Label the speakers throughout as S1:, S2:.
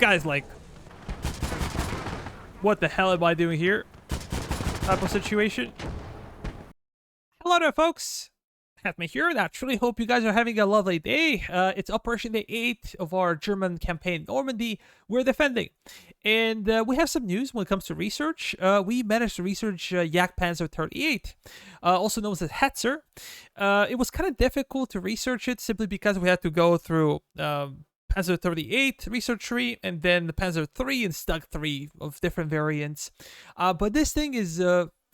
S1: guy's like, what the hell am I doing here? Type of situation. Hello there, folks. Hatme here. Naturally, hope you guys are having a lovely day. It's Operation Day 8 of our German campaign, Normandy. We're defending. And we have some news when it comes to research. We managed to research Jagdpanzer 38, also known as Hetzer. It was kind of difficult to research it simply because we had to go through Panzer 38 research tree and then the Panzer 3 and Stug 3 of different variants. But this thing is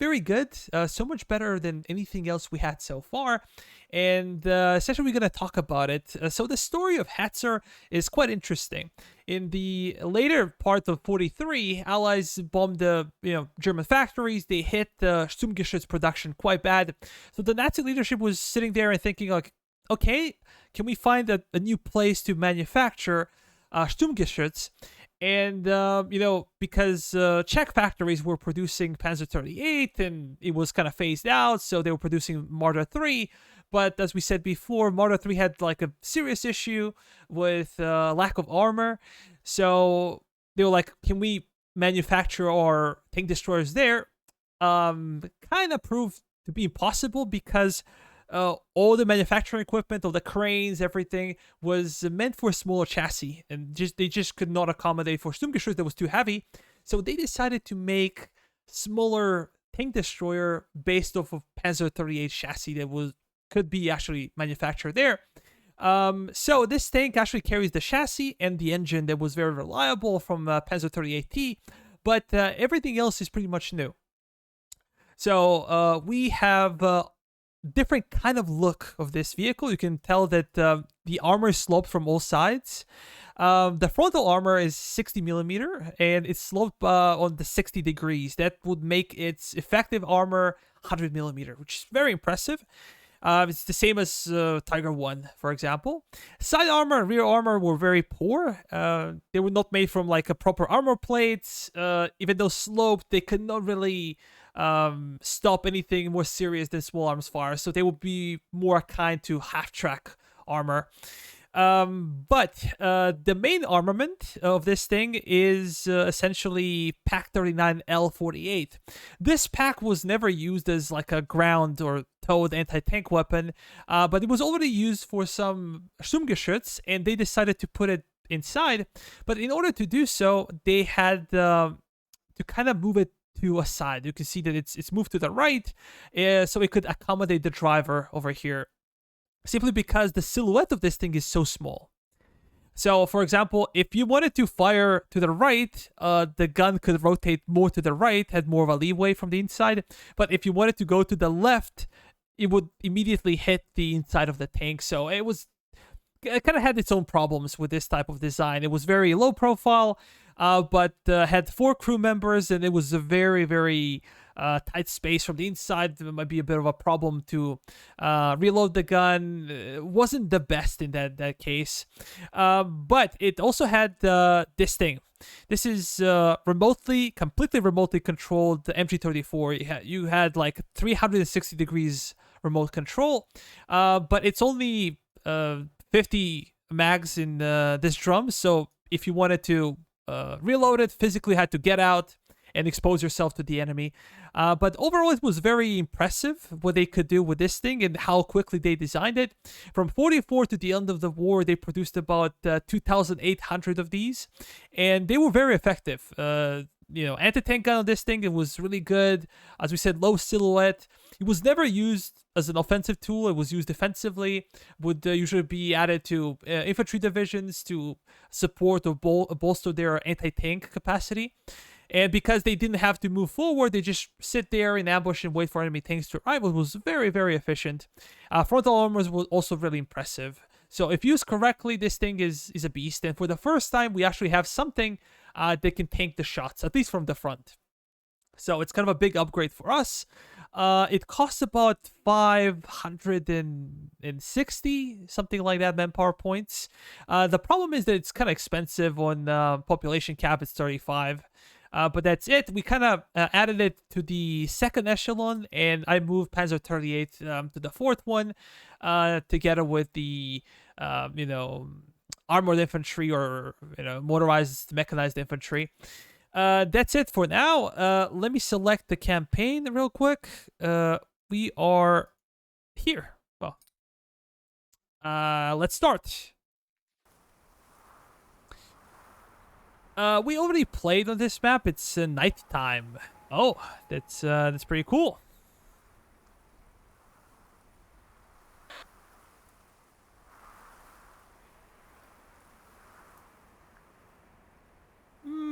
S1: very good, so much better than anything else we had so far, and essentially we're going to talk about it. So the story of Hetzer is quite interesting. In the later part of 43, Allies bombed the German factories. They hit Sturmgeschütz production quite bad. So the Nazi leadership was sitting there and thinking, like, okay, can we find a new place to manufacture Sturmgeschütz? And, because Czech factories were producing Panzer 38 and it was kind of phased out, so they were producing Marder 3. But as we said before, Marder 3 had like a serious issue with lack of armor. So they were like, can we manufacture our tank destroyers there? Kind of proved to be impossible because all the manufacturing equipment, all the cranes, everything was meant for a smaller chassis, and they just could not accommodate for Sturmgeschütz that was too heavy. So they decided to make smaller tank destroyer based off of Panzer 38 chassis that could be actually manufactured there. So this tank actually carries the chassis and the engine that was very reliable from Panzer 38T, but everything else is pretty much new. So we have different kind of look of this vehicle. You can tell that the armor is sloped from all sides. The frontal armor is 60mm and it's sloped on the 60 degrees. That would make its effective armor 100mm, which is very impressive. It's the same as Tiger 1, for example. Side armor and rear armor were very poor. They were not made from like a proper armor plates. Even though sloped, they could not really stop anything more serious than small arms fire, so they would be more kind to half-track armor. But the main armament of this thing is essentially Pak 39L48. This pack was never used as like a ground or towed anti-tank weapon, but it was already used for some Sturmgeschütz, and they decided to put it inside. But in order to do so, they had to kind of move it to a side. You can see that it's moved to the right, so it could accommodate the driver over here, simply because the silhouette of this thing is so small. So, for example, if you wanted to fire to the right, the gun could rotate more to the right, had more of a leeway from the inside. But if you wanted to go to the left, it would immediately hit the inside of the tank. So it kind of had its own problems with this type of design. It was very low profile, but had 4 crew members, and it was a very, very tight space from the inside. It might be a bit of a problem to reload the gun. It wasn't the best in that case. But it also had this thing. This is completely remotely controlled MG34. You had like 360 degrees remote control, but it's only 50 mags in this drum. So if you wanted to reload it, physically had to get out and expose yourself to the enemy. But overall, it was very impressive what they could do with this thing and how quickly they designed it. From 44 to the end of the war, they produced about 2,800 of these, and they were very effective. Anti-tank gun on this thing, it was really good. As we said, low silhouette. It was never used as an offensive tool. It was used defensively. Would usually be added to infantry divisions to support or bolster their anti-tank capacity. And because they didn't have to move forward, they just sit there in ambush and wait for enemy tanks to arrive. It was very, very efficient. Frontal armor was also really impressive. So if used correctly, this thing is a beast. And for the first time, we actually have something that can tank the shots, at least from the front. So it's kind of a big upgrade for us. It costs about 560, something like that, manpower points. The problem is that it's kind of expensive on population cap. It's 35. But that's it. We kind of added it to the second echelon, and I moved Panzer 38 to the fourth one, together with the armored infantry or motorized mechanized infantry. That's it for now. Let me select the campaign real quick. We are here. Well, let's start. We already played on this map. It's nighttime. Oh, that's pretty cool.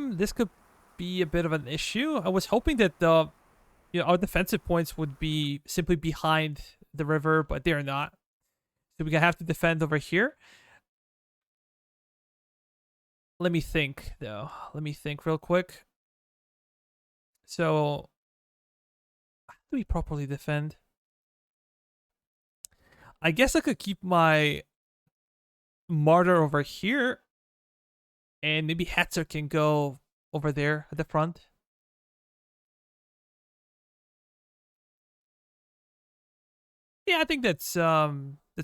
S1: This could be a bit of an issue. I was hoping that our defensive points would be simply behind the river, but they're not. So we're gonna have to defend over here. Let me think, though. Let me think real quick. So, how do we properly defend? I guess I could keep my martyr over here, and maybe Hetzer can go over there at the front. Yeah, I think that's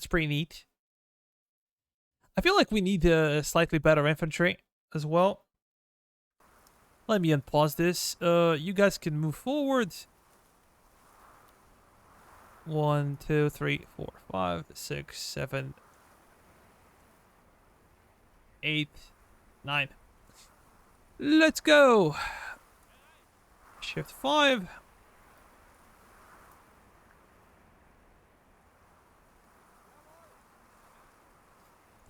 S1: pretty neat. I feel like we need slightly better infantry as well. Let me unpause this. You guys can move forward. 1, 2, 3, 4, 5, 6, 7, 8, 9. Let's go. Shift 5.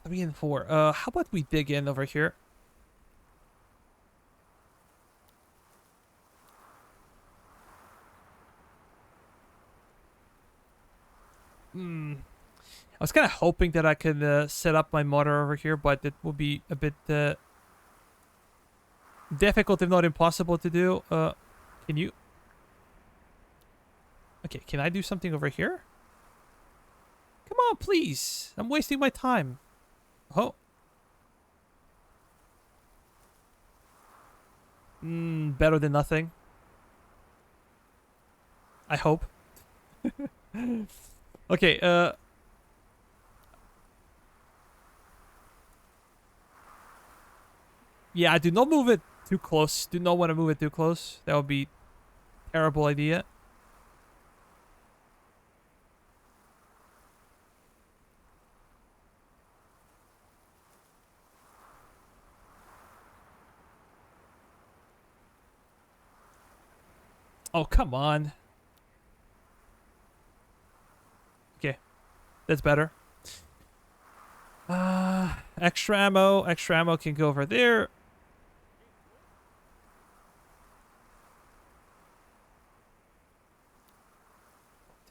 S1: Three and 4. How about we dig in over here? I was kind of hoping that I could set up my mortar over here, but it will be a bit difficult, if not impossible, to do. Can you? Okay, can I do something over here? Come on, please. I'm wasting my time. Oh. Better than nothing. I hope. Okay, yeah, do not move it too close. Do not want to move it too close. That would be a terrible idea. Oh, come on. Okay, that's better. Extra ammo. Extra ammo can go over there.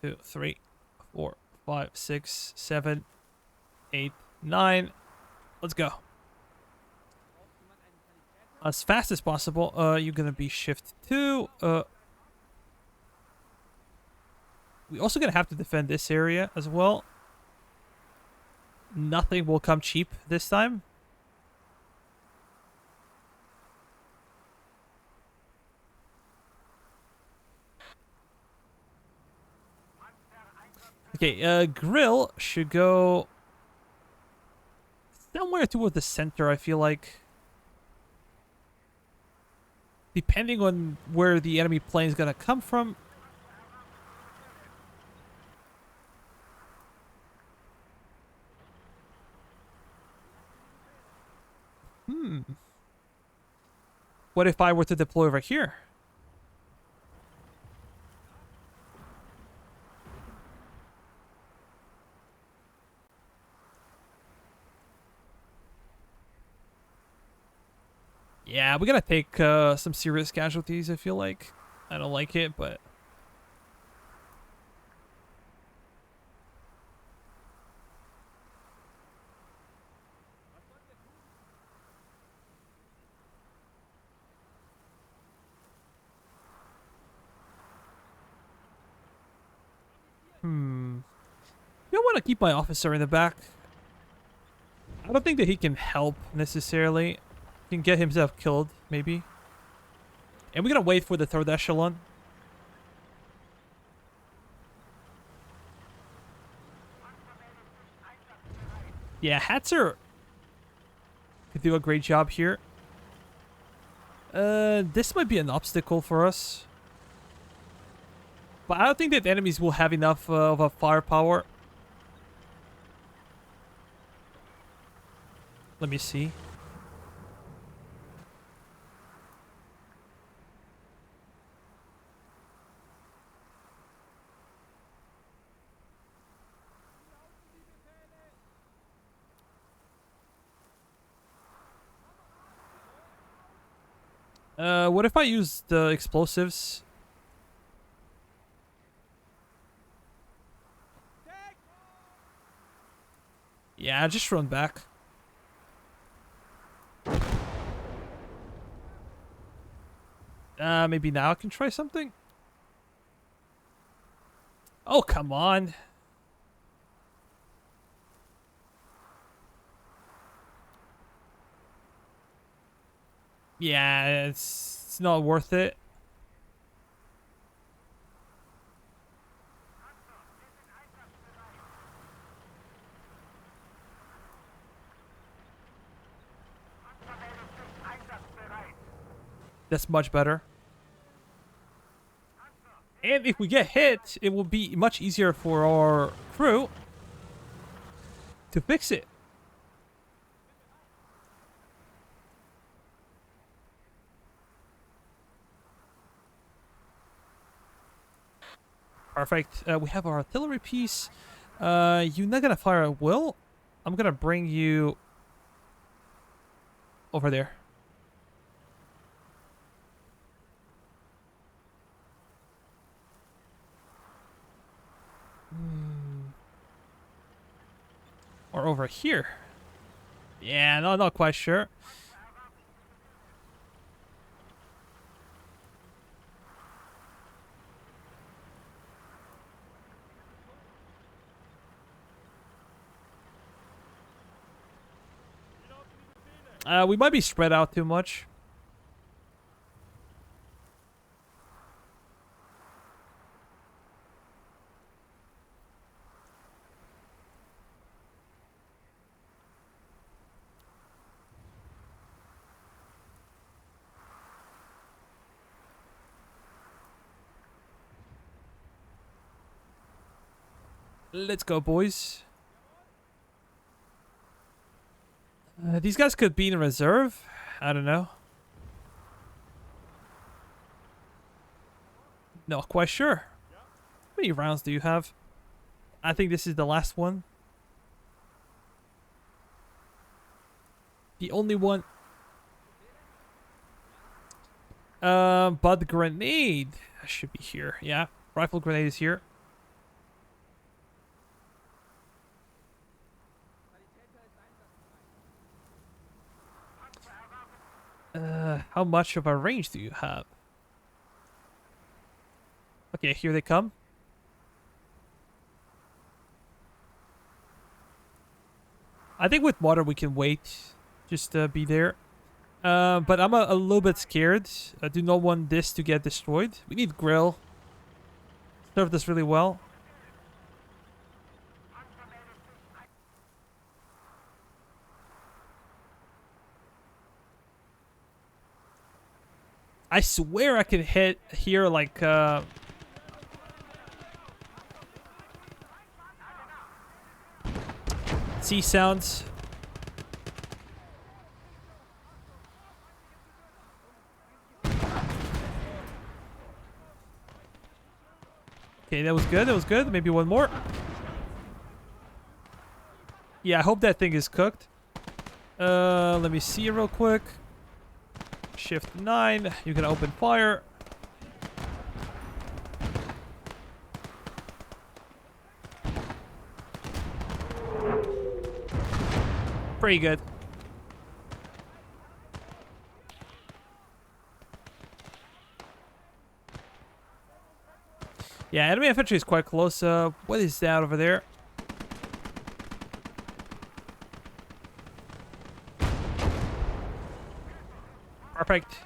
S1: Two, 3, 4, 5, 6, 7, 8, 9. Let's go. As fast as possible. You're gonna be shift 2. We also gonna have to defend this area as well. Nothing will come cheap this time. Okay, Grill should go somewhere toward the center, I feel like. Depending on where the enemy plane is gonna come from. What if I were to deploy over here? Yeah, we gotta take some serious casualties, I feel like. I don't like it, but... I don't want to keep my officer in the back. I don't think that he can help, necessarily. He can get himself killed, maybe. And we're gonna wait for the third echelon. Yeah, Hetzer Could do a great job here. This might be an obstacle for us. But I don't think that enemies will have enough of a firepower. Let me see. What if I use the explosives? Yeah, just run back. Maybe now I can try something? Oh, come on. Yeah, it's not worth it. That's much better. And if we get hit, it will be much easier for our crew to fix it. Perfect. We have our artillery piece. You're not gonna fire at will. I'm gonna bring you over there. Or over here. Yeah, no, not quite sure. We might be spread out too much. Let's go, boys. These guys could be in reserve. I don't know. Not quite sure. How many rounds do you have? I think this is the last one. The only one. But the grenade should be here. Yeah, rifle grenade is here. How much of a range do you have? Okay, here they come. I think with water we can wait. Just be there. But I'm a little bit scared. I do not want this to get destroyed. We need grill. Served us really well. I swear I can hit here like sea sounds. Okay, that was good. That was good. Maybe one more. Yeah, I hope that thing is cooked. Let me see real quick. Shift 9. You can open fire. Pretty good. Yeah, enemy infantry is quite close. What is that over there? Perfect.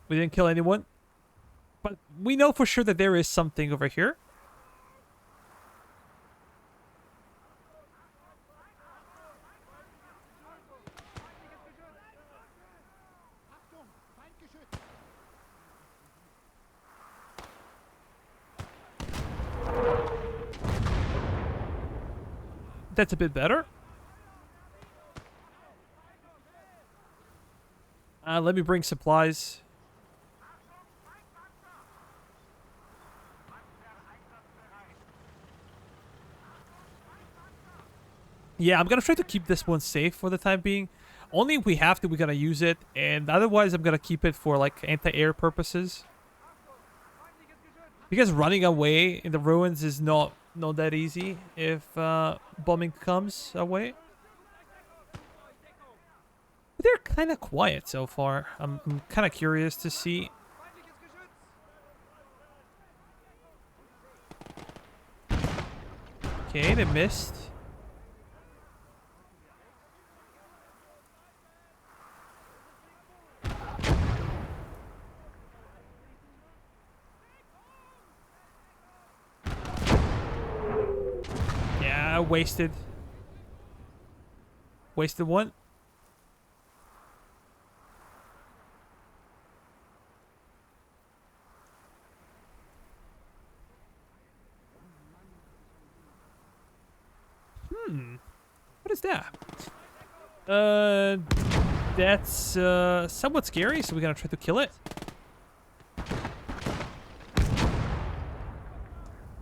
S1: We didn't kill anyone. But we know for sure that there is something over here. That's a bit better. Let me bring supplies. Yeah, I'm gonna try to keep this one safe for the time being. Only if we have to, we're gonna use it. And otherwise, I'm gonna keep it for, like, anti-air purposes. Because running away in the ruins is not that easy if bombing comes our way. But they're kind of quiet so far. I'm kind of curious to see. Okay, they missed. Yeah, wasted. Wasted one. What is that? That's somewhat scary, so we're gonna try to kill it.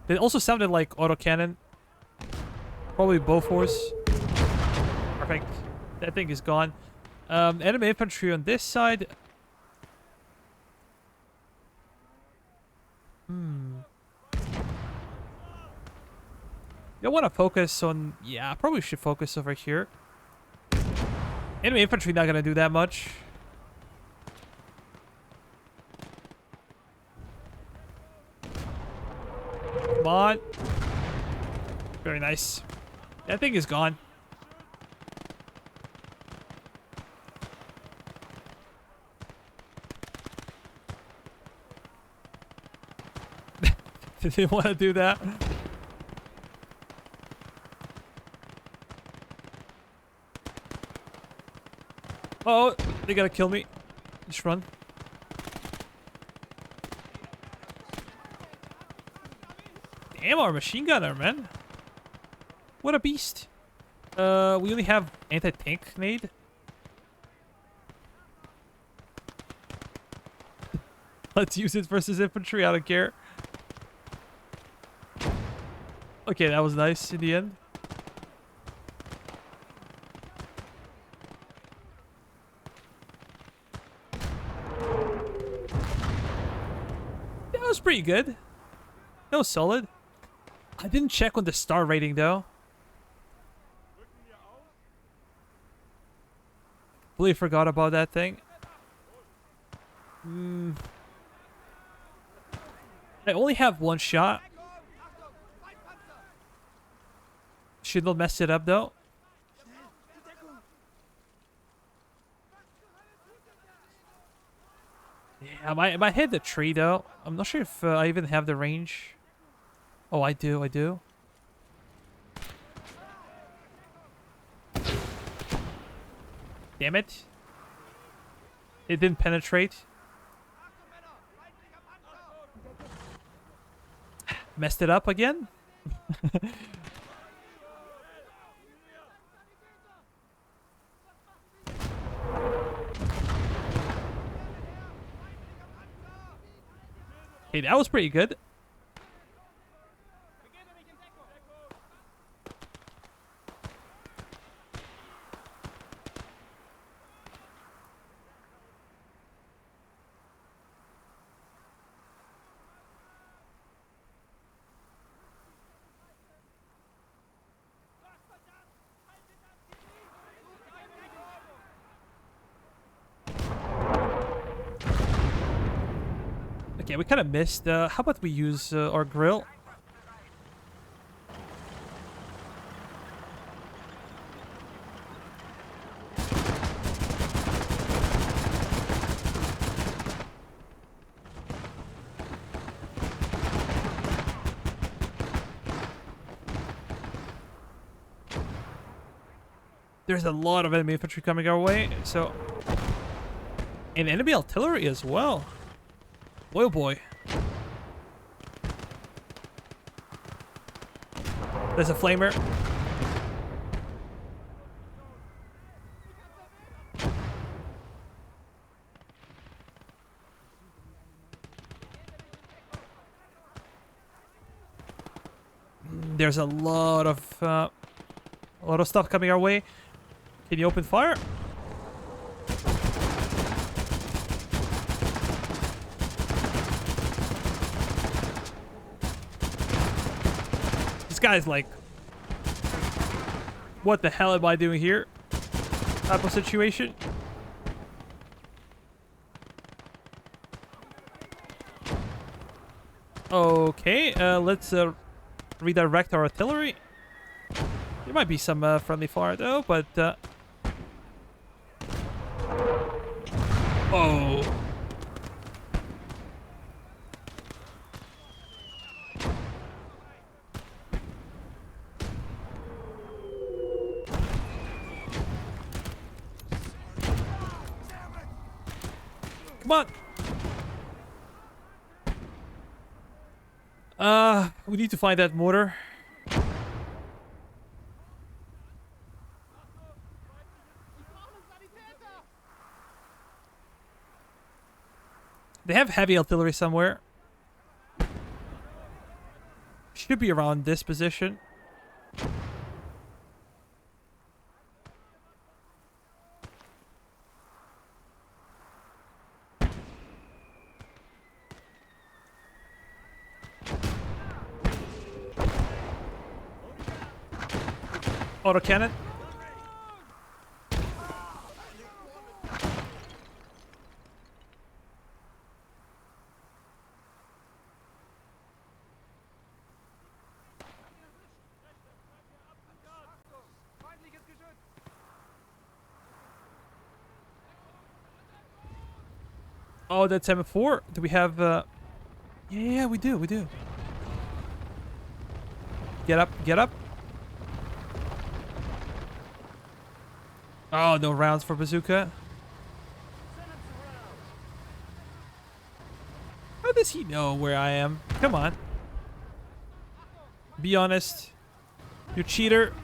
S1: It also sounded like autocannon. Probably Bofors. Perfect. That thing is gone. Enemy infantry on this side. I want to focus on... Yeah, I probably should focus over here. Enemy infantry not gonna do that much. Come on. Very nice. That thing is gone. Did they want to do that? Oh, they gotta kill me. Just run. Damn, our machine gunner, man. What a beast. We only have anti-tank nade. Let's use it versus infantry, I don't care. Okay, that was nice in the end. That was pretty good. That was solid. I didn't check on the star rating though. Completely forgot about that thing. I only have one shot. Should not mess it up though. Yeah, I might hit the tree though. I'm not sure if I even have the range. Oh, I do, I do. Damn it. It didn't penetrate. Messed it up again? Okay, that was pretty good. Okay, we kind of missed. How about we use our grill? There's a lot of enemy infantry coming our way, so... And enemy artillery as well. Oh boy. There's a flamer. There's a lot of stuff coming our way. Can you open fire? This guy's like, what the hell am I doing here? Type of situation. Okay, let's redirect our artillery. There might be some friendly fire though, but oh. Come on. We need to find that mortar. They have heavy artillery somewhere. Should be around this position. Autocannon. Oh, that's M4. Do we have yeah, we do, we do. Get up, get up. Oh, no rounds for bazooka. How does he know where I am? Come on. Be honest. You cheater.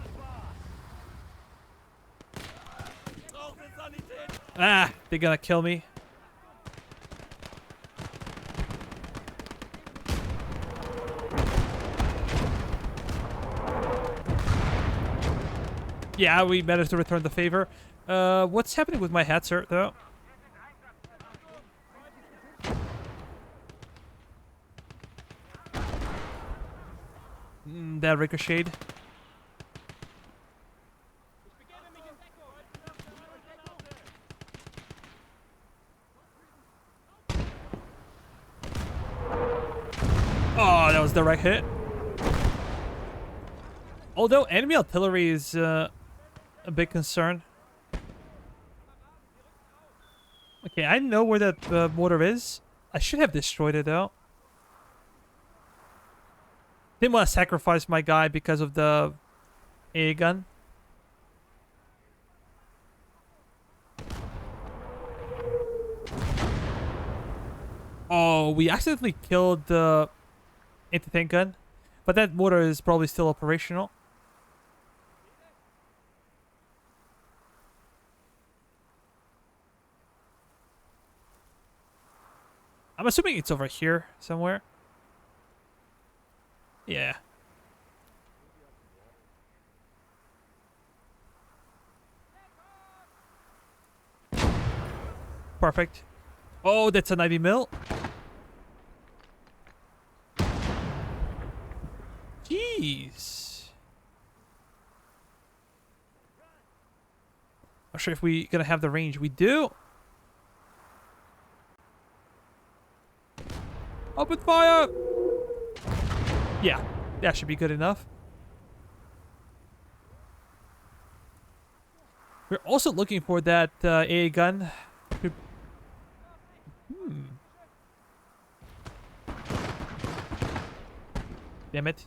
S1: Ah, they're gonna kill me. Yeah, we managed to return the favor. What's happening with my hat, sir, though? That ricocheted. Oh, that was the right hit. Although enemy artillery is a big concern. Okay, I know where that mortar is. I should have destroyed it though. Didn't want to sacrifice my guy because of the AA gun. Oh, we accidentally killed the anti-tank gun, but that mortar is probably still operational. I'm assuming it's over here somewhere. Yeah. Perfect. Oh, that's a 90 mil. Jeez. Not sure if we gonna have the range. We do. Open fire! Yeah, that should be good enough. We're also looking for that AA gun. Damn it.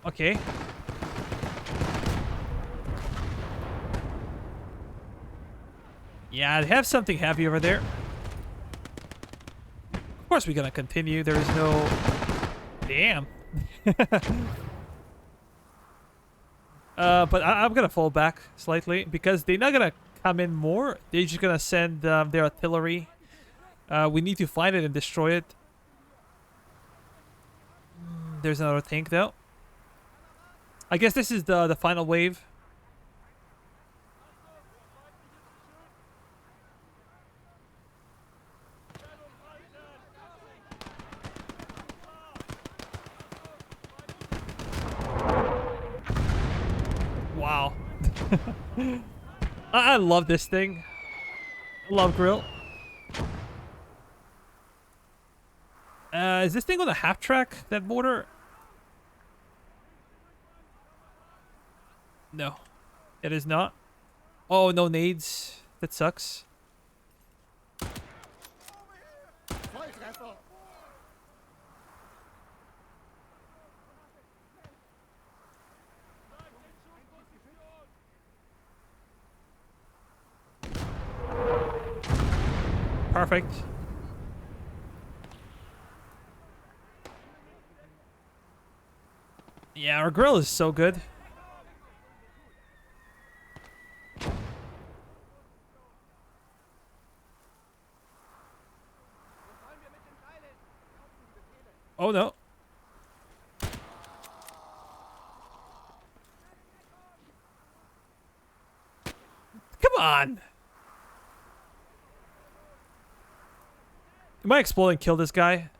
S1: Okay. Yeah, they have something heavy over there. Of course we're gonna continue. There is no... Damn. But I'm gonna fall back slightly because they're not gonna come in more. They're just gonna send their artillery. We need to find it and destroy it. There's another tank though. I guess this is the final wave. Wow. I love this thing. I love grill. Is this thing on a half track, that mortar? No, it is not. Oh, no nades. That sucks. Perfect. Yeah, our grill is so good. Oh no. Come on. Am I exploding kill this guy?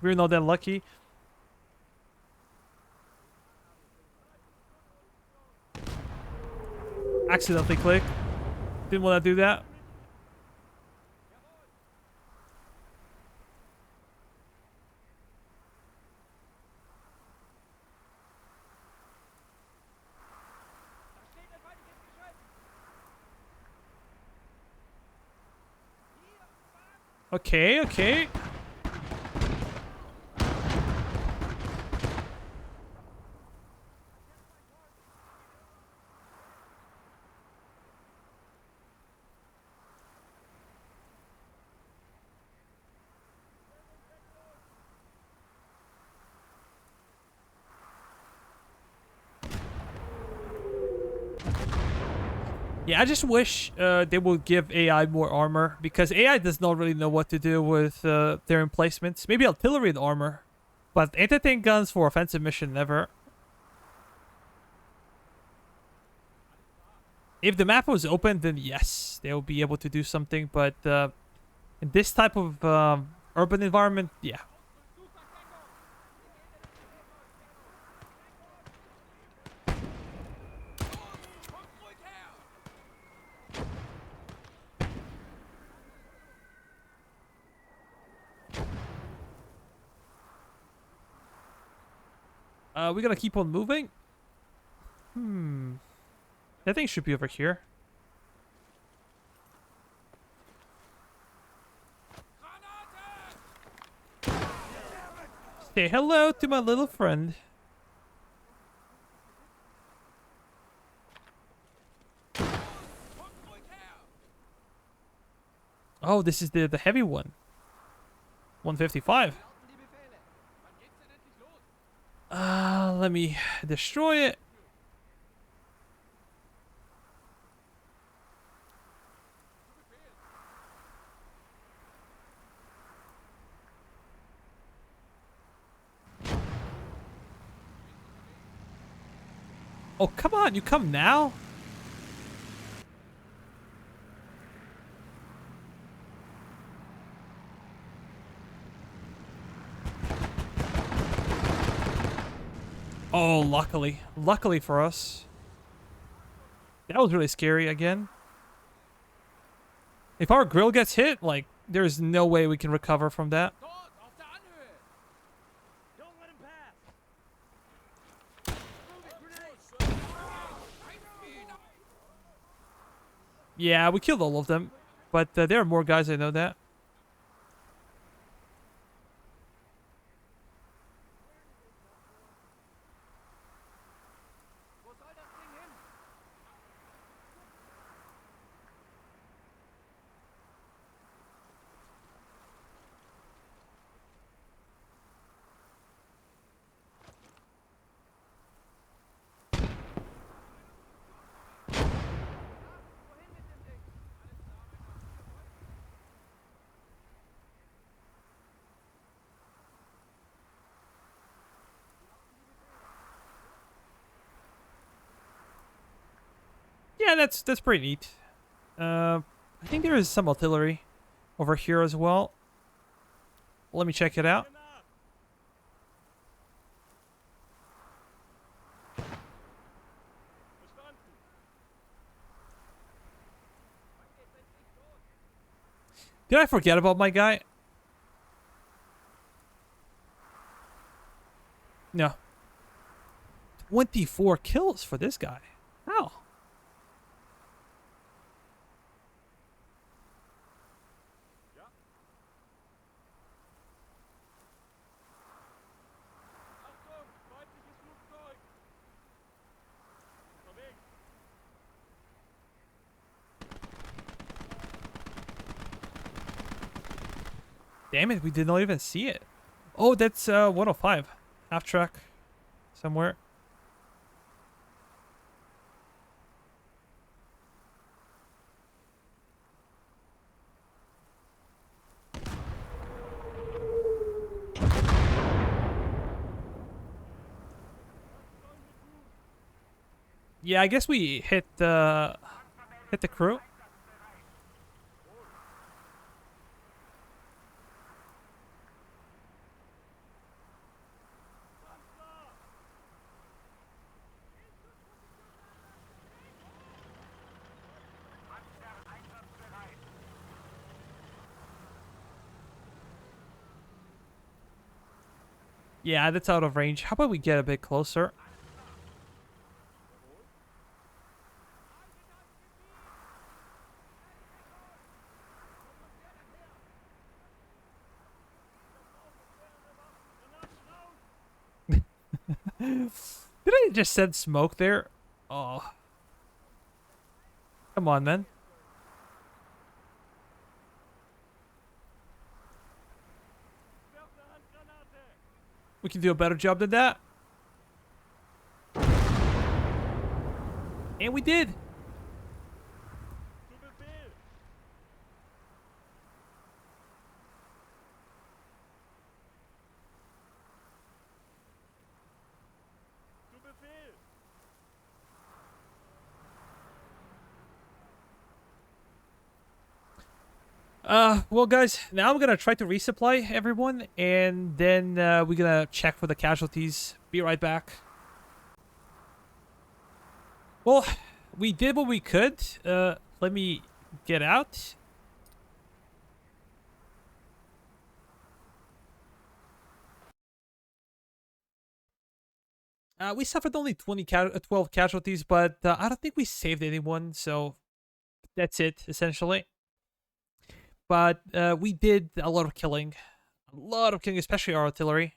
S1: We're not that lucky. Accidentally click. Didn't want to do that. Okay, okay. Yeah, I just wish they would give AI more armor, because AI does not really know what to do with their emplacements. Maybe artillery and armor, but anti-tank guns for offensive mission, never. If the map was open, then yes, they will be able to do something, but in this type of urban environment, yeah. We're gonna keep on moving. That thing should be over here. Say hello to my little friend. Oh, this is the heavy one. 155. Let me destroy it. Oh, come on, you come now? Oh, luckily. Luckily for us. That was really scary again. If our grill gets hit, like, there's no way we can recover from that. Yeah, we killed all of them. But there are more guys, I know that. Yeah, that's pretty neat. I think there is some artillery over here as well. Let me check it out. Did I forget about my guy? No. 24 kills for this guy. How? Damn it, we did not even see it. Oh, that's 105. Half track somewhere. Yeah, I guess we hit the crew. Yeah, that's out of range. How about we get a bit closer? Did I just send smoke there? Oh. Come on, man. We can do a better job than that. And we did. Well, guys, now I'm gonna try to resupply everyone, and then we're gonna check for the casualties. Be right back. Well, we did what we could. Let me get out. We suffered only 12 casualties, but I don't think we saved anyone, so that's it, essentially. But we did a lot of killing. A lot of killing, especially our artillery.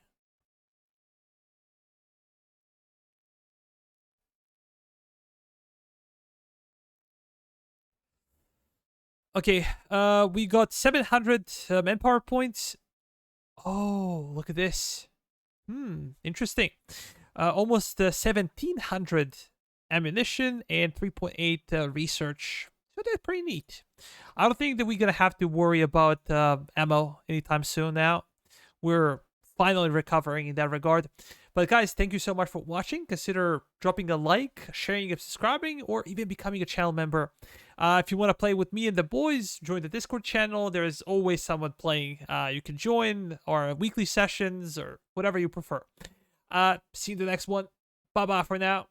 S1: Okay, we got 700 manpower points. Oh, look at this. Interesting. Almost 1,700 ammunition and 3.8 research. So that's pretty neat. I don't think that we're going to have to worry about ammo anytime soon now. We're finally recovering in that regard. But guys, thank you so much for watching. Consider dropping a like, sharing and subscribing, or even becoming a channel member. If you want to play with me and the boys, join the Discord channel. There is always someone playing. You can join our weekly sessions or whatever you prefer. See you in the next one. Bye-bye for now.